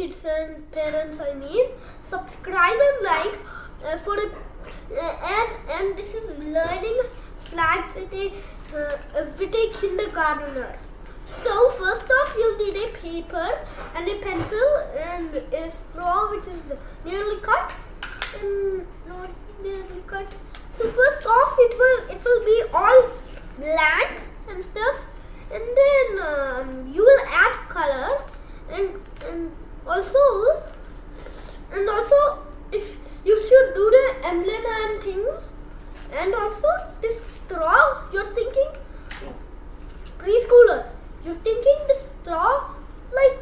kids and parents, I mean, subscribe and like and this is learning flags with a kindergartner. So first off, you'll need a paper and a pencil and a straw which is nearly cut and not nearly cut. So first off, it will be all black and stuff, and then you will add color and also if you should do the emblem and thing, and also this straw. You're thinking preschoolers. You're thinking the straw, like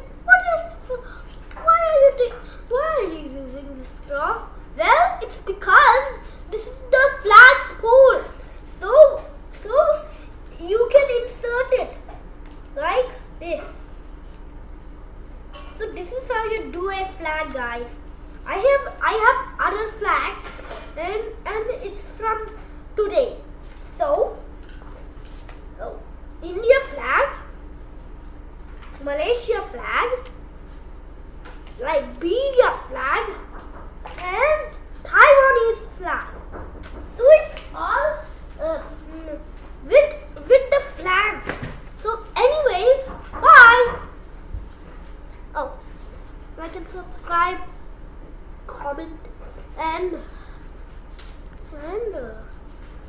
why are you using the straw? Well, it's because this is the flag's pole. So you can insert it like this. So this is how you do a flag, guys. I have other flags and it's from today. So India flag, Malaysia flag, Liberia flag, and Taiwanese flag. So it's all with the flags. So anyways, bye. Oh, like and subscribe, comment, and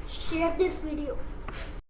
share this video.